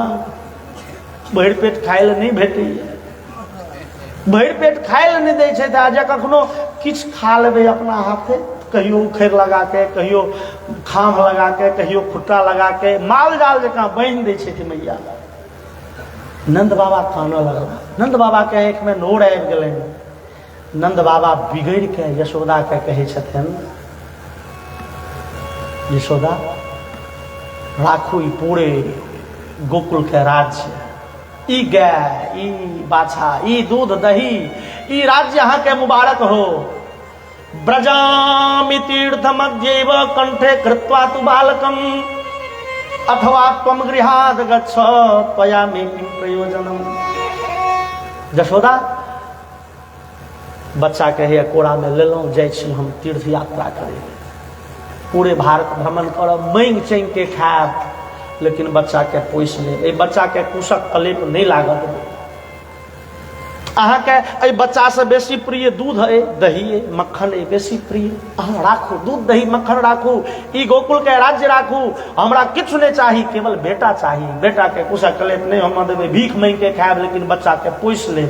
भरि पेट खाय ले नहीं भेटैया, भरि पेट खाय ले नहीं दै छै। जे कखनो किछ खा लेबै अपना हाथे, कहियो उखैर लगा के, कहियो खाम लगा के, कहियो खुट्टा लगा के, माल जाल जकाँ बान्हि दै छै मैया। नंद बाबा कानऽ लगला, नंद बाबा के आँखि में नोर आबि गेलनि। नंद बाबा बिगड़ के यशोदा के कहे छथिन, यशोदा राखू ई पूरे गोकुल के राज्य, ई गाय, ई बाछा, ई दूध दही, ई राज्य अहाँ के मुबारक हो। ब्रजामि तीर्थ मध्यैव कंठे कृत्वा तु बालकम, अथवा त्वं गृहाद् गच्छ त्वया मे किं प्रयोजनम। यशोदा बच्चा के हे कोड़ा में लेलहुँ, जाइ छी हम तीर्थ यात्रा करे, पूरे भारत भ्रमण करब, मांगि चांगि के खायब, लेकिन बच्चा के पोस ले, बच्चा के कुशक कलेप नहीं लागत। अहाँ के एहि बच्चा से बेसी प्रिय दूध है, दही है, मक्खन है बेसी प्रिय। अहाँ राखू दूध दही मक्खन राखू, ई गोकुल के राज्य राखू, हमरा किछु नहीं चाही, केवल बेटा चाही। बेटा के कुछ कलेप नहीं हम देवे, भीख मांग के खाएब, लेकिन बच्चा के पोस ले।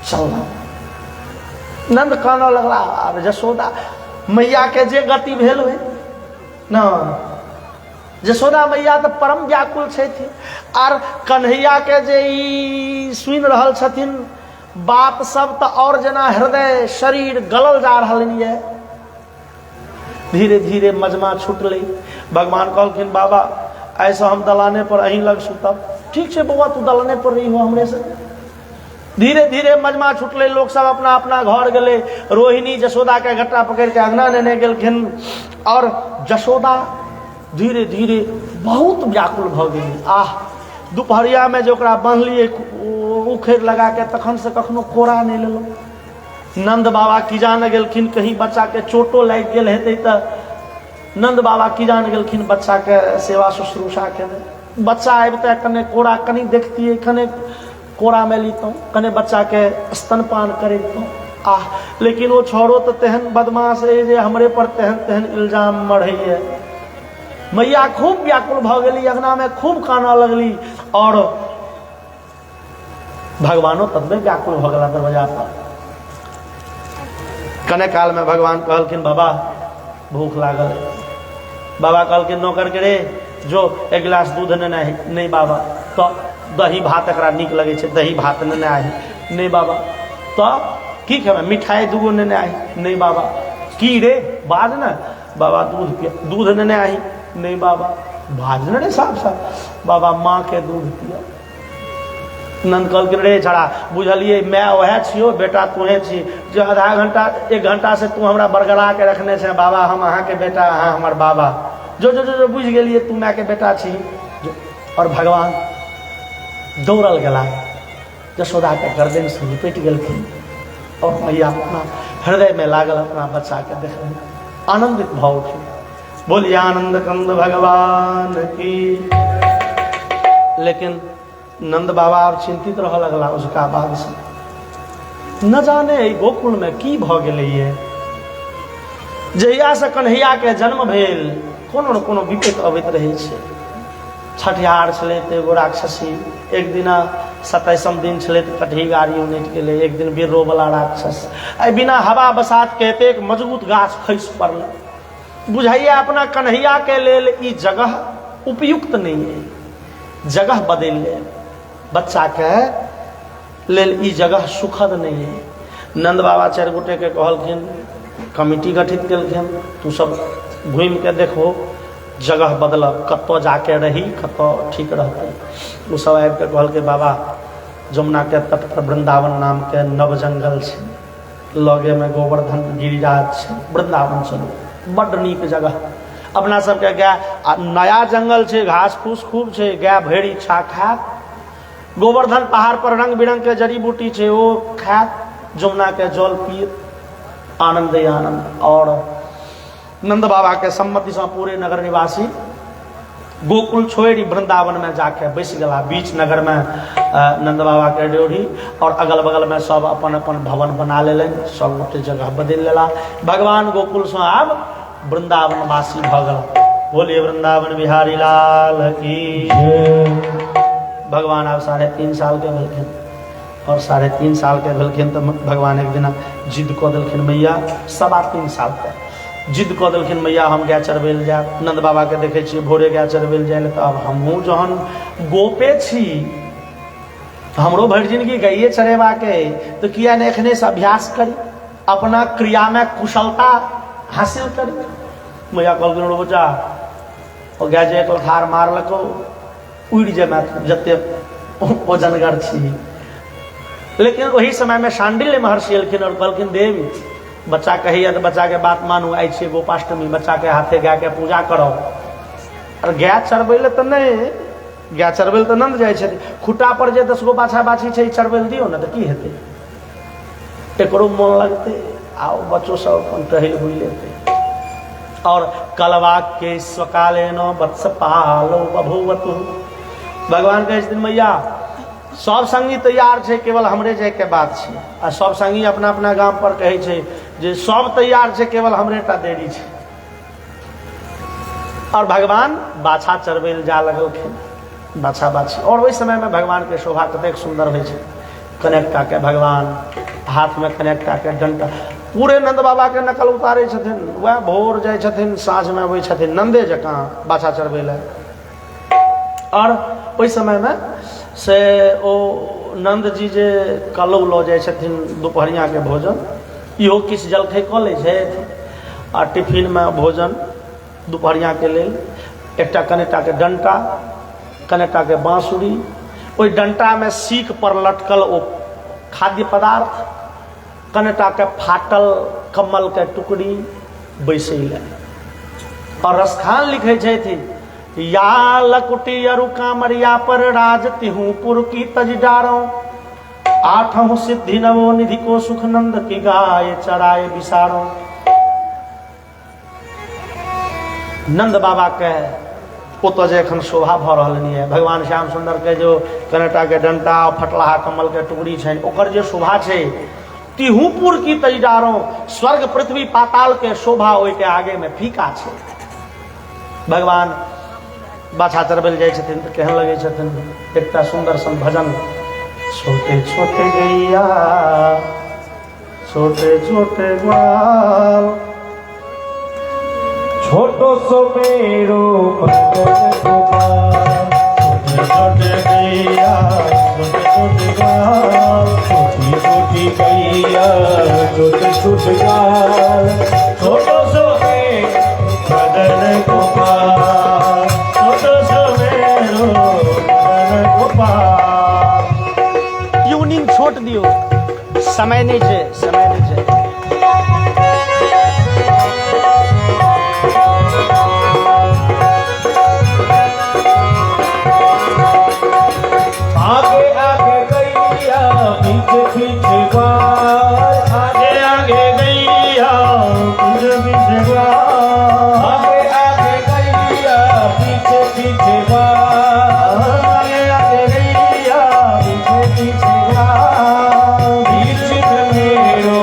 चल नंद काना लगला। अब यशोदा मैया के जे गति भेल है न, यशोदा मैया तो परम व्याकुल छथि, आर कन्हैया के जे सुनि रहल छथिन बात सब, तो और जना हृदय शरीर गलल जा रहल है। धीरे धीरे मजमा छूटले। भगवान कहलखिन बाबा ऐसा हम दलाने पर अहीं लग सुतब। ठीक है बउआ, तू दलाने पर रही हो हमरे से। धीरे धीरे मजमा छूटले, लोग सब अपना अपना घर गए। रोहिणी यशोदा के घट्टा पकड़ के अंगना लेने गेलखिन, और यशोदा धीरे धीरे बहुत व्याकुल भ गई। आह दोपहरिया में जो बांधलिए उखेड़ लगा के, तखन से कखनो कोरा नहीं लेलो। नंद बाबा की जान गेलखिन कहीं बच्चा के चोटो लग गेल हेतै त नंद बाबा की जान गेलखिन बच्चा के सेवा शुश्रूषा के। बच्चा आबिते कने कोरा कनी देखतिए, कने कोरा में लीतों, कने बच्चा के स्तनपान करेतों। आह लेकिन वो छोड़ो तो तेहन बदमाश है जे हमरे पर तेहन तेहन इल्जाम मढ़ैए। मैया खूब व्याकुल भ गेली, अंगना में खूब काना लगली, और भगवानो तब व्याकुल भ गला दरवाजा पर। कने काल में भगवान कहलखिन बाबा भूख लागल। बाबा कहलखिन नौकर के रे जो एक गिलास दूध नेने आही। नहीं बाबा। तो दही भात एकरा नीक लगे छे, दही भात नेने आही। नहीं बाबा। तो की खेबै, मिठाई दूगो नेने आही। नहीं बाबा। की रे बाज ना बाबा, दूध नेने आही। नहीं बाबा। बाज ने साफ साफ बाबा, माँ के दूध पिया। नंद कहलखिन रे छड़ा बुझलिए मैं वह छियो, बेटा तुहे छी, जो आधा घंटा एक घंटा से तू हमरा बरगला के रखने छे। बाबा हम अहाँ के बेटा, अहाँ हमर बाबा। जो जो जो, जो बुझ गेलिए तू माँ के बेटा छी। और भगवान दौड़ल गला, यशोदा के गर्दन से लिपट गेलखिन, और मैया अपना हृदय में लागल अपना बच्चा के देखने आनंदित भाव उठी। बोलिए आनंद कंद भगवान की। लेकिन नंद बाबा अब चिंतित रह लगला उसका बाद से। न जाने गोकुल में की भ गेलै। जहिया से कन्हैया के जन्म भेल कोनो न कोनो विपत अबैत रहे छे। छठिहार छलै तऽ एगो राक्षसी, एक दिना 27म दिन छलै तऽ कटही गाड़ी उनटि गेलै, एक दिन बिर्रो वाला राक्षस। एहि बिना हवा बसात के एतेक मजबूत गाछ खसि पड़लै। बुझाइया अपना कन्हैया के लेल ई जगह उपयुक्त नहीं है, जगह बदल ले। बच्चा के लेल ई जगह सुखद नहीं है। नंद बाबा 4 गोटे के कहलखिन, कमिटी गठित केलखिन, तू सब घूम के देखो जगह बदल, कतो जाके रही, कतो ठीक रहते। वो सब आबि के कहल के बाबा जमुना के तट पर वृंदावन नाम के नव जंगल छे, लगे में गोवर्धन गिरिराज छे, वृंदावन चलो बड़ नीक जगह। अपना सबके गाय नया जंगल छे, घास फूस खूब छे, गाय भेड़ी छा खात। गोवर्धन पहाड़ पर रंग बिरंग के जड़ी बूटी छे, वो खात, जमुना के जल पियत, आनंद ही आनंद। और नंद बाबा के सम्मति से पूरे नगर निवासी गोकुल छोड़ी वृंदावन में जाके बैस गला। बीच नगर में नंद बाबा के ड्योढ़ी, और अगल बगल में सब अपन अपन भवन बना ले, सब गोटे जगह बदल लेला। भगवान गोकुल से आब वृंदावन वासी भगल। बोलिए वृंदावन बिहारी लाल की। भगवान अब 3.5 साल के भेलखिन, और 3.5 साल के भेलखिन तो भगवान एक दिन जिद कऽ देलखिन मैया। 3.25 साल के जिद कऽ देलखिन मैया हम गाय चरबै लए जायब। नंद बाबा के देखे छियै भोरे गाय चरबै लए जाए, तो अब हमहूँ जहन गोपे छी, हमरो भरि जिंदगी गाये चरेबा के, तो किया ने एखने से अभ्यास करी, अपना क्रिया में कुशलता हासिल करी। मैया कहलखिन बच्चा ओ गाय जे एक लथार मारलको उड़ि जाए जते वजनगर छी। लेकिन वही समय में शांडिल्य महर्षि एलखिन और कहलखिन देवी बच्चा कहिए तो बच्चा के बात मानू, आई छे गोपाष्टमी, बच्चा के हाथे गाय के पूजा करो। और गाय चरबै ले तो नहीं, गाय चरबै ले तो नंद जाए छे, खुटा पर जे 10 गो बाछा बाछी छे चरबै ले दियो ना तो की हेतै, एकरो मन लगते, आओ बच्चों सब अपन टहल बुल लेते। और कलवा के स्वकाले न वत्स पालो बभूवतु। भगवान कहे दिन मैया सब संगी तैयार छै, केवल हमरे जाए के बात छै। आ सब संगी अपना अपना गांव पर कहै छै जे सब तैयार छै, केवल हमरे टा देरी छै। और भगवान बाछा चरबै लए जा लगलखिन, बाछा बाछी। और ओहि समय में भगवान के शोभा कतेक सुंदर होइ छै। कनेक्टा के भगवान हाथ में कनेक्टा के डंटा, पूरे नंद बाबा के नकल उतारे छथिन। वह भोर जाए छथिन, साँझ में अबै छथिन नंदे जकाँ बाछा चरबै लए। और ओहि समय में से ओ नंद जी जे कलौ लऽ जाइ छथिन दुपहरिया के भोजन, इहो किछु जलखै कऽ लै छथि। आ टिफिन में भोजन दुपहरिया के लेल एकटा कनेटा के डंटा, कनेटा के बांसुरी, ओहि डंटा में सीख पर लटकल ओ खाद्य पदार्थ, कनेटा के फाटल कमल के टुकड़ी बैसै लए। और रसखान लिखै छथिन, या लकुटी अरु कामरिया पर राज तिहू पुर की तज डारो, आठों सिद्धि नवो निधि को सुख नंद की गाय चराए बिसारो। नंद बाबा के ओतऽ जे एखन शोभा भऽ रहल है, भगवान श्याम सुंदर के जो कनेटा के डंटा फटलाहा कमल के टुकड़ी छनि, ओकर जे शोभा छै, तिहुपुर की तजदारों, स्वर्ग पृथ्वी पाताल के शोभा ओहि के आगे में फीका छै। भगवान बाछा चरबै जाइ छथिन तऽ केहन लगै छथिन, एकटा सुंदर सन भजन, छोटे छोटे गैया छोटे छोटे ग्वाल, छोटो सो मेरो बदन गोपाल, छोटे छोटे गैया छोटे छोटे ग्वाल, छोटी छोटी गैया छोटे छोटे ग्वाल, छोटो सो मेरो बदन गोपाल, छोटो सो मेरो बदन गोपाल। ट्यूनिंग छोट दियो, समय नहीं छै, समय नहीं छै। आगे आगे गैया पीछे पीछे ग्वाल, आगे आगे गैया पीछे पीछे ग्वाल, आगे आगे गैया पीछे पीछे ग्वाल, आगे आगे गैया पीछे पीछे ग्वाल, बीच में मेरो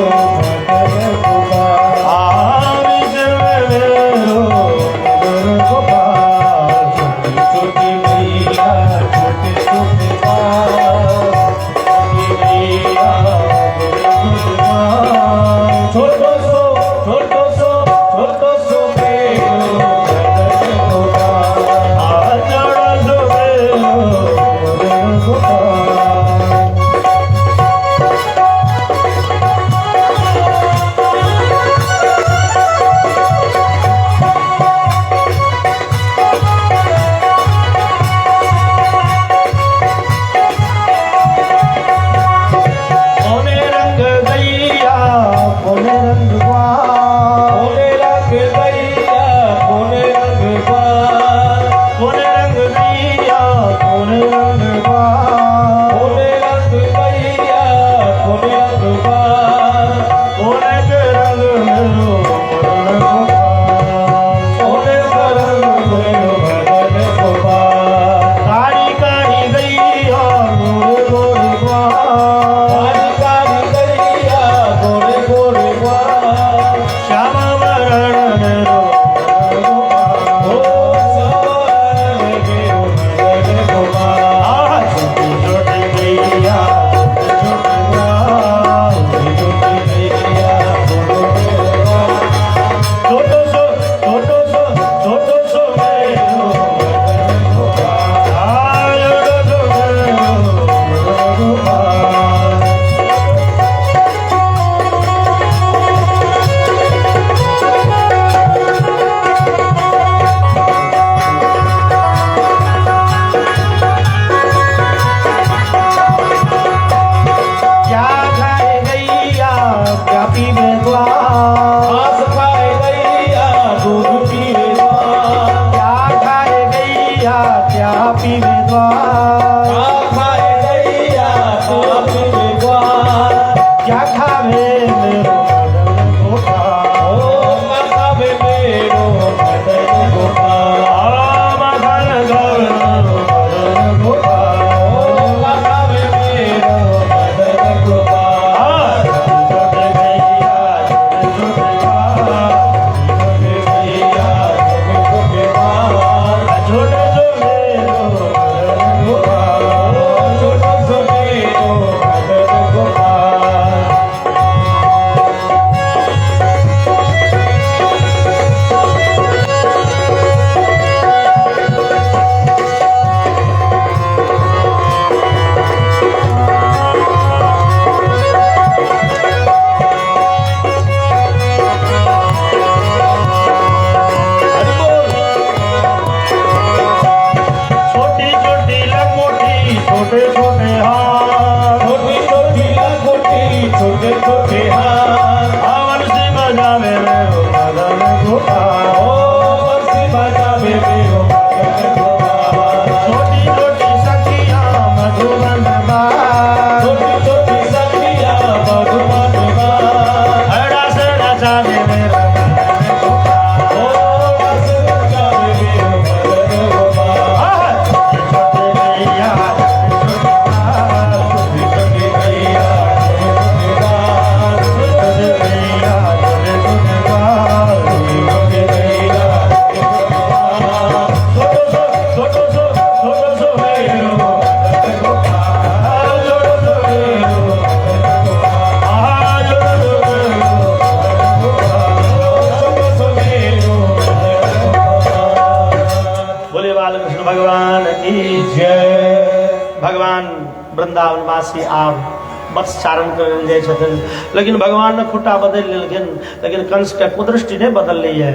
वृंदावनवासी आब वत्सचारण कर जाइ छथिन, लेकिन भगवान ने खुट्टा बदल लेलखिन, लेकिन कंस के कुदृष्टि नहीं बदललै है।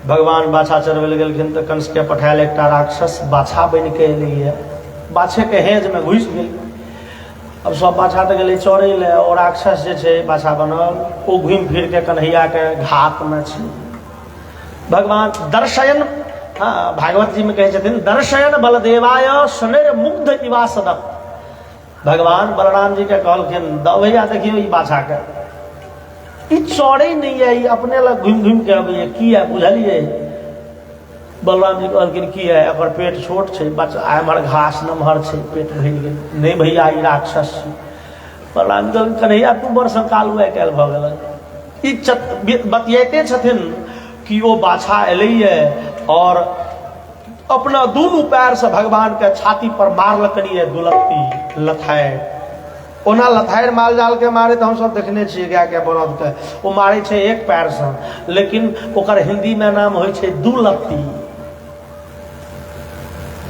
भगवान बाछा चरबै गेलखिन तऽ कंस के पठायल एकटा राक्षस बाछा बनि के एलैए, बाछे के हेंज में घुसि गेल। अब सब बाछा तऽ गेलै चरै ले, ओ राक्षस जे छै बाछा बनल ओ घुमि फिर के कन्हैया के घात में छै। भगवान दर्शयन, हाँ भागवत जी में कहै छथिन दर्शयन बलदेवाय शनैर मुग्ध इवा सदप। भगवान बलराम जी के कहलखिन द भैया देखियो ई बाछा के, ई चौड़े नहीं है, ई अपने लग घुमि घुमि के अबैया, की है बुझलिए? बलराम जी कहलखिन की है, एकर पेट छोट छै, बच्चा एमहर घास नमहर छै, पेट भरि गेल। नहीं भैया ई राक्षस छै। बलराम जी कहलखिन कन्हैया तू बड़ संकालू आइ काल्हि भऽ गेल। ई बतियाते छथिन कि ओ बाछा एलैए और अपना दोनों पैर से भगवान के छाती पर मारलकनी दुलत्ती लथारि। ओना लथारि माल जाल के मारे तो हम सब देखने छियै गाय के बरद के, वो मारे छै एक पैर से, लेकिन ओकर हिंदी में नाम होय छै दुलत्ती।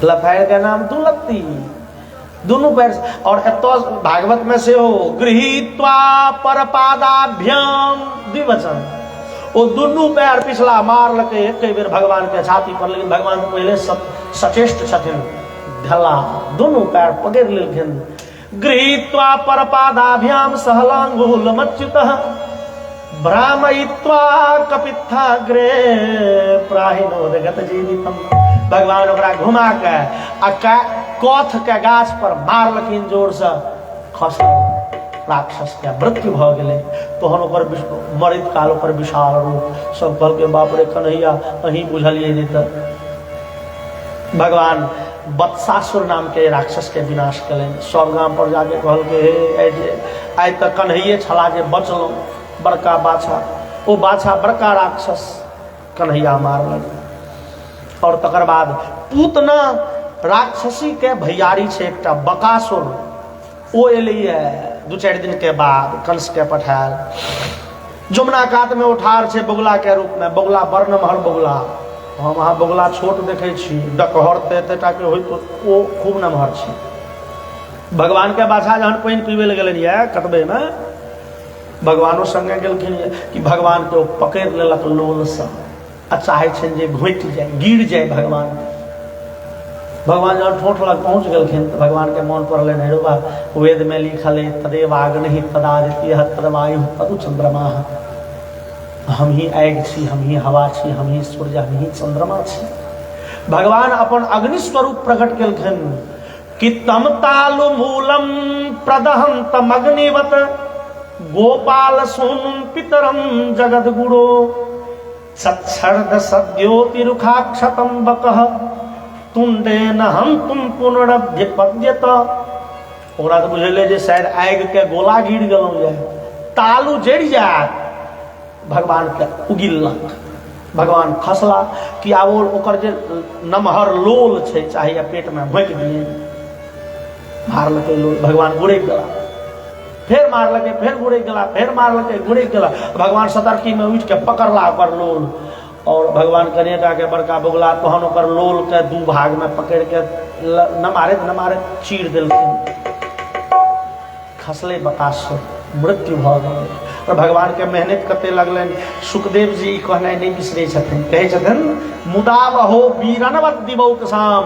लथारि के नाम दुलत्ती, दोनों पैर से। और एतो भागवत में से हो गृहीत्वा परपादाभ्याम द्विवचन, वो दोनों पैर पिछला मार लके एक बेर भगवान के छाती पर, लेकिन भगवान पहले सचेष्ट छथिन, ढला दोनों पैर पकड़ लेलखिन। गृहीत्वा परपादाभ्याम सहलांगुलमच्युतः भ्रामयित्वा कपित्थाग्रे प्राहिनोदगत जीवितम। भगवान ओकरा घुमा के कौथ के गाछ पर मारलखिन जोर से, खसल राक्षस के मृत्यु भ गेलै। तहन ओकर मरित काल ओकर विशाल रूप सब कहलकै बाप रे कन्हैया अहीं बुझलिए नहीं तो। भगवान बत्सासुर नाम के राक्षस के विनाश कलनि। सब गांव पर जाके कहलकै हे आइ तक कन्हैये छला जे बचलहुँ, बड़का बाछा, ओ बाछा बड़का राक्षस कन्हैया मारलनि। और तकर बाद पूतना राक्षसी के भैयारी छै एकटा बकासुर, ओ एलैए दू चारि दिन के बाद कंस के पठायल। जमुना कात में उठार छै बगुला के रूप में, बगुला बड़ नमहर बगुला, हम अहाँ बगुला छोट देखे छी, डकहर तेटा के होइत ओ खूब नमहर छै। भगवान के बाछा जहन पानि पीबे ले गेलै ये कटबे में, भगवानो संगे गेलखिन कि भगवान के पकड़ि लेलक लोल से, आ चाहे छनि जे घोटि जाए गिर जाए भगवान। भगवान जब ठोठ लग पहुंच गलखिन तो भगवान के मन पड़ल नैरुबा वेद में लिखल है तदेव आग्नि तदादित्य तदवायु तदु चंद्रमा, हम ही आगि छी, हम ही हवा छी, हम ही सूर्य, हम ही चंद्रमा छी। भगवान अपन अग्नि स्वरूप प्रकट केलखिन कि तम तालु मूलम प्रदहंतम अग्निवत गोपाल सोनुम पितरम जगद गुरो सच्छर्द सद्योतिरुखाक्षतम बकह तुंडे न हम तुम पुनरभ्य पद्यत। ओकरा तो बुझेले जे शायद आगि के गोला गिर गेलौं ये, तालू जड़ि जायत, भगवान के उगिलक। भगवान खसला कि आब ओकर जे नमहर लोल छै चाहे पेट में भोंक दिए, मारलकै लोल, भगवान गुड़ैक गेला, फेर मारलकै, फेर गुड़ैक गेला, फेर मारलकै, गुड़ैक गेला। भगवान सतर्की में उठि के पकड़ला ओकर लोल, और भगवान कनेटा के बड़का बगुला तहन ओकर लोल के दू भाग में पकड़ के न मारे चीर देलखिन। खसले बकासुर, मृत्यु भ गेलै। और भगवान के मेहनत कते लगलनि, सुखदेव जी कहनाइ नहीं बिसरै छथिन, कहै छथिन मुदा बहो वीरनवत दिवौक शाम।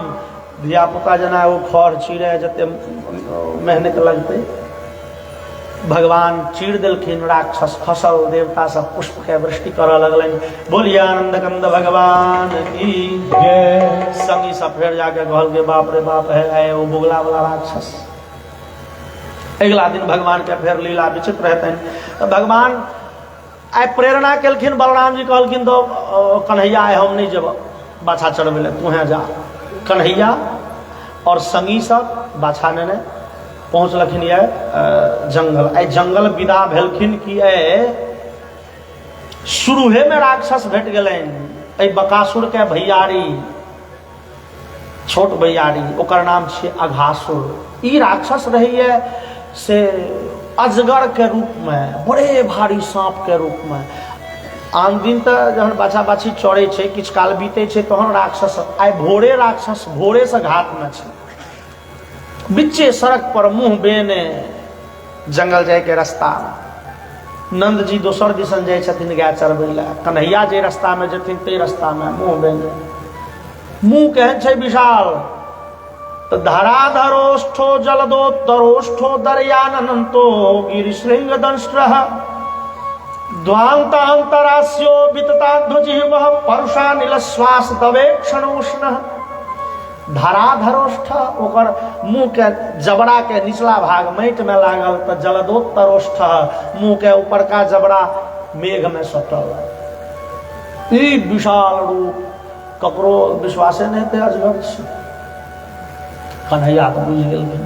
धिया पुता जेना ओ खर चीरे जते मेहनत लगतै, भगवान चीर देलखिन, राक्षस खसल, देवता सब पुष्प के वृष्टि करऽ लगलनि। बोलिए आनंद कंद भगवान की जय। संगी सब फेर जाके कहल के बाप रे बाप है वो बुगला वाला राक्षस। अगला दिन भगवान के फेर लीला विचित्र हेतनि। भगवान आइ प्रेरणा केलखिन, बलराम जी कहलखिन तो कन्हैया आइ हम नहीं जेब बाछा चढ़बै ले, तूहें जा। कन्हैया और संगी सब बाछा नेने पहुँचलखिन ये जंगल। आई जंगल विदा भेलखिन कि शुरूहे में राक्षस भेट गेलनि। बकासुर के भैयारी, छोट भैयारी, ओकर नाम छै अघासुर। ई राक्षस रहिए से अजगर के रूप में, बड़े भारी सांप के रूप में। आन दिन तो जहन बाछा बाछी चढ़े छै, किछु काल बीते छै तहन राक्षस। आई भोरे राक्षस भोरे से घाट में छै। बिच्चे सड़क पर मुंह बेने जंगल जाए के रास्ता नंद जी दोसर दिसन जाए छथिन गाय चरबै ला कन्हैया जे रास्ता में जथिन ते रास्ता में मुंह बेने मुंह केहन छै विशाल तो धराधरोष्ठो जलदोत्तरोष्ठो दर्यानंतो गिरिशृंग दंष्ट्रः द्वांतांतरास्यो वितताध्वजिह्वः परुषा नीलश्वास तवेक्षणोष्णः धराधरोष्ठ ओकर मुंह के जबड़ा के निचला भाग माटि में लागल तो जलदोत्तरोष्ठ मुंह के ऊपर का जबड़ा मेघ में सटल ई विशाल रूप ककरो विश्वासे नहीं थे अजगर छै कन्हैया तो बुझ गेलखिन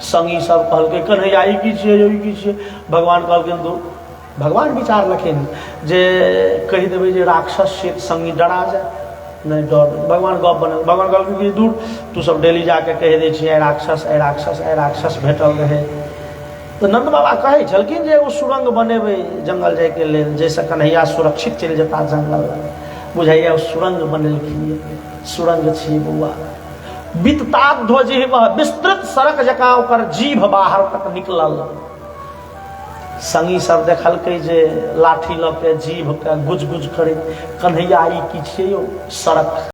संगी सब कहलकै कन्हैया ई की छियै ई की छियै भगवान कहलखिन दू भगवान विचार लखिन जे कहि देबै जे राक्षस छै संगी डरा जाए नहीं डर भगवान गप बने भगवान कहलखिन कि दूर तू सब डेली जाके कह दै छी राक्षस भेटल रहे तो नंद बाबा कहै छलखिन जे एगो सुरंग बनेबै जंगल जाए के लेल जैसे कन्हैया सुरक्षित चलि जेता जंगल बुझाइया सुरंग बनेलखिन सुरंग छी बौआ वितताध्वजिह्वः विस्तृत सड़क जकाँ ओकर जीभ बाहर तक निकलल संगी सब देखलकै जे लाठी लऽ के जीभ के गुज गुज करैत कन्हैया ई की छियै यौ सड़क